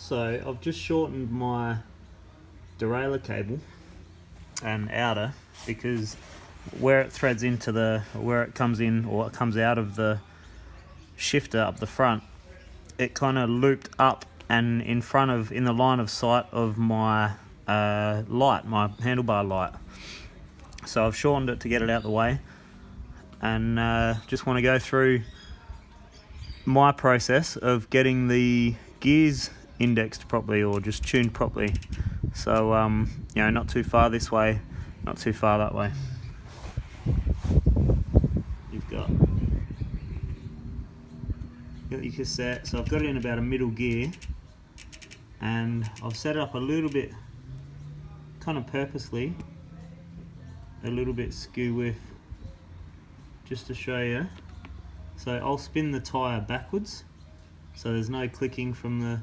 So I've just shortened my derailleur cable and outer, because where it threads into where it comes in or it comes out of the shifter up the front, it kind of looped up and in the line of sight of my light, my handlebar light. So I've shortened it to get it out the way, and just want to go through my process of getting the gears indexed properly or just tuned properly. So you know, not too far this way, not too far that way. You've got your cassette, so I've got it in about a middle gear, and I've set it up a little bit, kind of purposely, a little bit skew width, just to show you. So I'll spin the tyre backwards, so there's no clicking from the,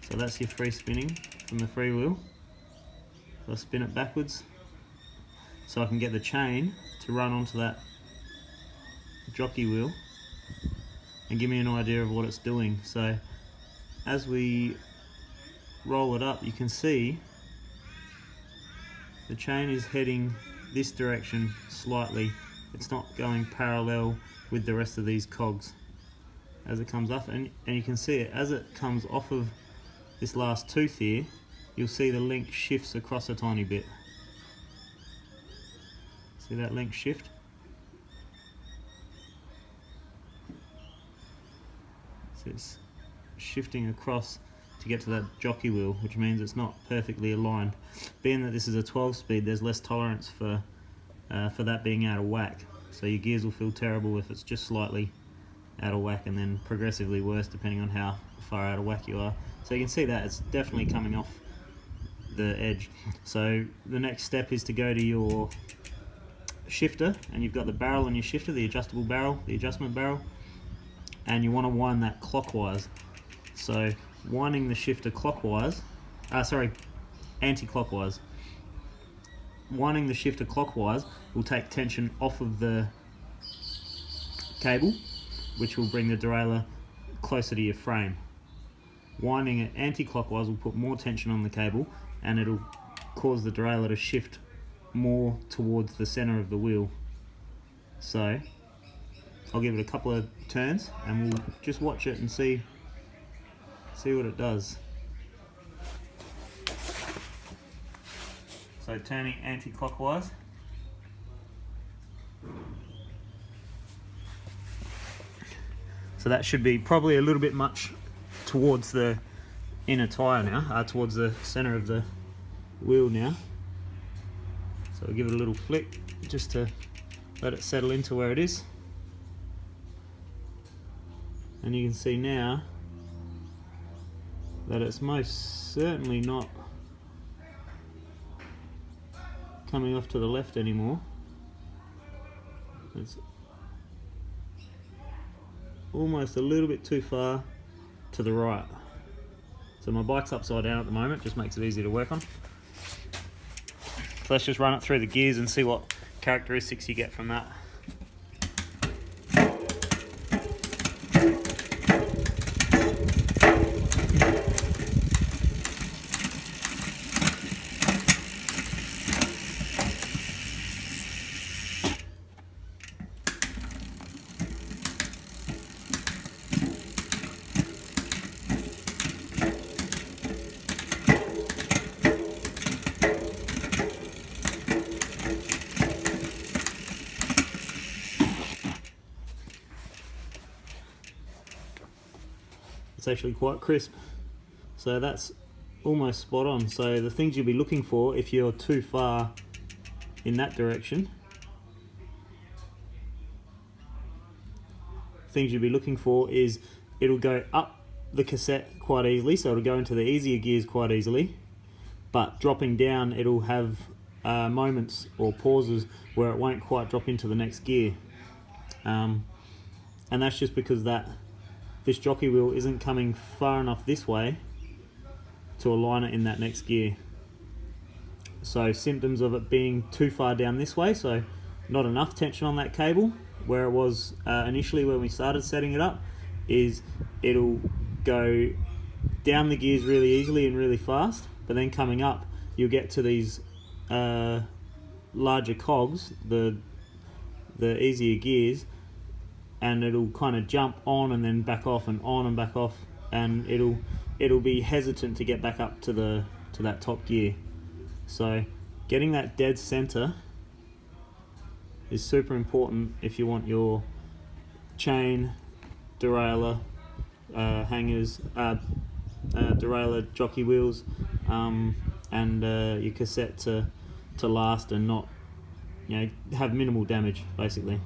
so that's your free spinning from the free wheel. So I'll spin it backwards so I can get the chain to run onto that jockey wheel and give me an idea of what it's doing. So as we roll it up, you can see the chain is heading this direction slightly. It's not going parallel with the rest of these cogs as it comes up, and you can see it as it comes off of this last tooth here. You'll see the link shifts across a tiny bit. See that link shift? So it's shifting across to get to that jockey wheel, which means it's not perfectly aligned. Being that this is a 12-speed, there's less tolerance for that being out of whack. So your gears will feel terrible if it's just slightly out of whack, and then progressively worse depending on how far out of whack you are. So you can see that it's definitely coming off the edge. So the next step is to go to your shifter, and you've got the barrel on your shifter, the adjustable barrel, the adjustment barrel, and you want to wind that clockwise. So winding the shifter clockwise, anti-clockwise. Winding the shifter clockwise will take tension off of the cable, which will bring the derailleur closer to your frame. Winding it anti-clockwise will put more tension on the cable, and it'll cause the derailleur to shift more towards the center of the wheel. So I'll give it a couple of turns and we'll just watch it and see what it does. So turning anti-clockwise. So that should be probably a little bit much towards the inner tyre now, towards the center of the wheel now. So I'll give it a little flick just to let it settle into where it is. And you can see now that it's most certainly not coming off to the left anymore. It's almost a little bit too far to the right. So my bike's upside down at the moment, just makes it easy to work on. So let's just run it through the gears and see what characteristics you get from that. It's actually quite crisp, so that's almost spot on. So the things you'll be looking for if you're too far in that direction, things you'll be looking for is it'll go up the cassette quite easily, so it'll go into the easier gears quite easily, but dropping down it'll have moments or pauses where it won't quite drop into the next gear, and that's just because this jockey wheel isn't coming far enough this way to align it in that next gear. So symptoms of it being too far down this way, so not enough tension on that cable where it was initially when we started setting it up, is it'll go down the gears really easily and really fast, but then coming up you'll get to these larger cogs, the easier gears, and it'll kind of jump on and then back off and on and back off, and it'll be hesitant to get back up to that top gear. So getting that dead center is super important if you want your chain, derailleur, hangers, derailleur jockey wheels, and your cassette to last and not, have minimal damage basically.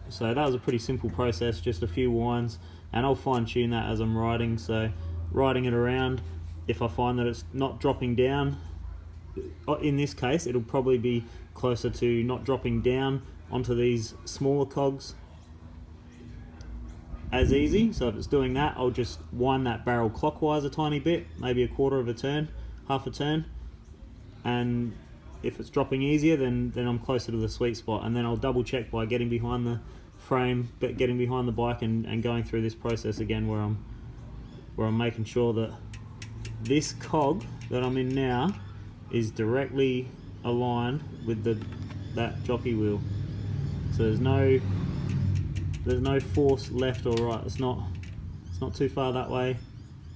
So that was a pretty simple process, just a few winds, and I'll fine tune that as I'm riding. So riding it around, if I find that it's not dropping down, in this case it'll probably be closer to not dropping down onto these smaller cogs as easy. So if it's doing that, I'll just wind that barrel clockwise a tiny bit, maybe a quarter of a turn, half a turn, and if it's dropping easier, then I'm closer to the sweet spot, and then I'll double check by getting behind the frame, but getting behind the bike and going through this process again where I'm making sure that this cog that I'm in now is directly aligned with that jockey wheel. So there's no force left or right. It's not too far that way,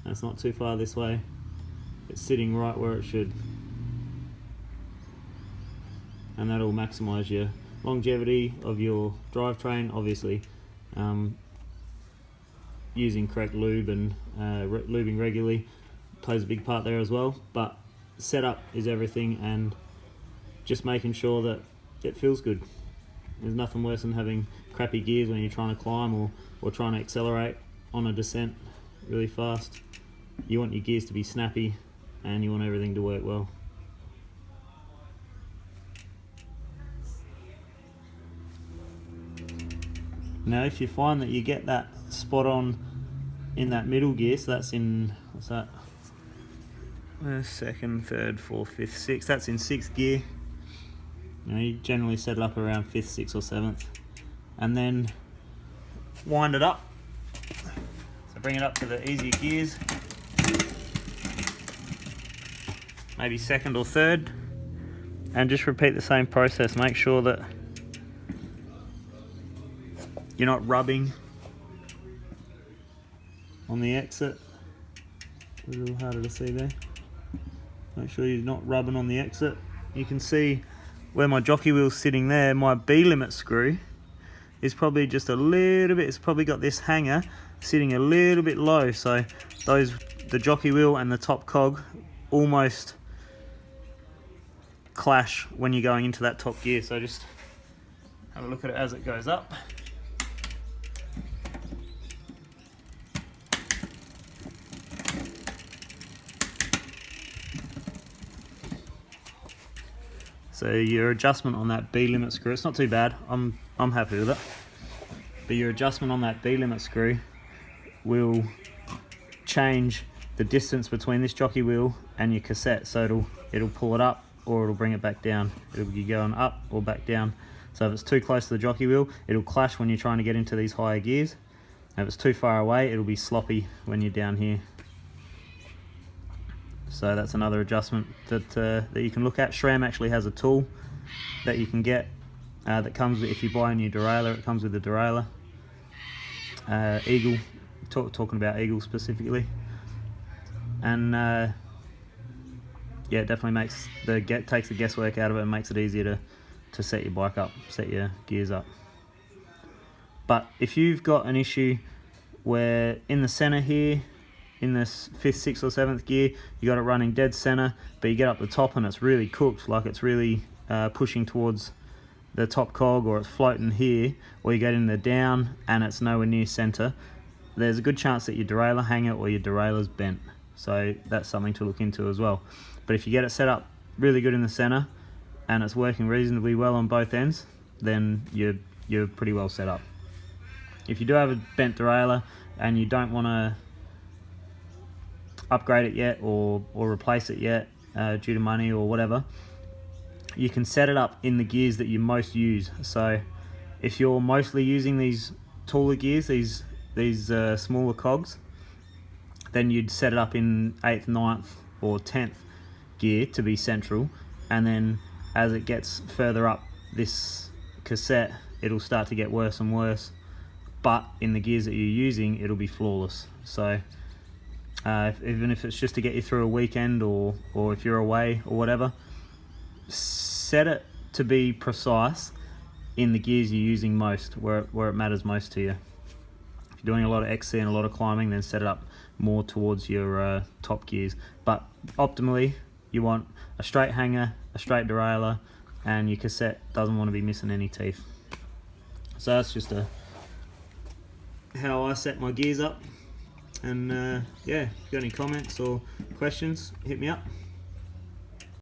and it's not too far this way. It's sitting right where it should, and that'll maximize your longevity of your drivetrain. Obviously, using correct lube and lubing regularly plays a big part there as well, but setup is everything, and just making sure that it feels good. There's nothing worse than having crappy gears when you're trying to climb or trying to accelerate on a descent really fast. You want your gears to be snappy, and you want everything to work well. Now if you find that you get that spot on in that middle gear, so that's in, what's that? Second, third, fourth, fifth, sixth, that's in sixth gear. You generally set it up around fifth, sixth or seventh, and then wind it up. So bring it up to the easier gears, maybe second or third, and just repeat the same process. Make sure that you're not rubbing on the exit. A little harder to see there. Make sure you're not rubbing on the exit. You can see where my jockey wheel's sitting there, my B-limit screw is probably just a little bit, it's probably got this hanger sitting a little bit low, so the jockey wheel and the top cog almost clash when you're going into that top gear. So just have a look at it as it goes up. So your adjustment on that B-limit screw, it's not too bad, I'm happy with it. But your adjustment on that B-limit screw will change the distance between this jockey wheel and your cassette. So it'll pull it up or it'll bring it back down. It'll be going up or back down. So if it's too close to the jockey wheel, it'll clash when you're trying to get into these higher gears. And if it's too far away, it'll be sloppy when you're down here. So that's another adjustment that you can look at. SRAM actually has a tool that you can get that comes with, if you buy a new derailleur, it comes with the derailleur. Eagle, talking about Eagle specifically. And yeah, it definitely takes the guesswork out of it and makes it easier to set your bike up, set your gears up. But if you've got an issue where in the center here, in this 5th, 6th or 7th gear, you got it running dead center, but you get up the top and it's really cooked, like it's really pushing towards the top cog, or it's floating here, or you get in the down and it's nowhere near center, there's a good chance that your derailleur hanger or your derailleur's bent. So that's something to look into as well. But if you get it set up really good in the center and it's working reasonably well on both ends, then you're pretty well set up. If you do have a bent derailleur and you don't want to upgrade it yet or replace it yet due to money or whatever, you can set it up in the gears that you most use. So if you're mostly using these taller gears, these smaller cogs, then you'd set it up in 8th, 9th or 10th gear to be central, and then as it gets further up this cassette, it'll start to get worse and worse, but in the gears that you're using, it'll be flawless. So even if it's just to get you through a weekend, or if you're away or whatever, set it to be precise in the gears you're using most, where it matters most to you. If you're doing a lot of XC and a lot of climbing, then set it up more towards your top gears. But optimally, you want a straight hanger, a straight derailleur, and your cassette doesn't want to be missing any teeth. So that's just how I set my gears up. And yeah, if you've got any comments or questions, hit me up.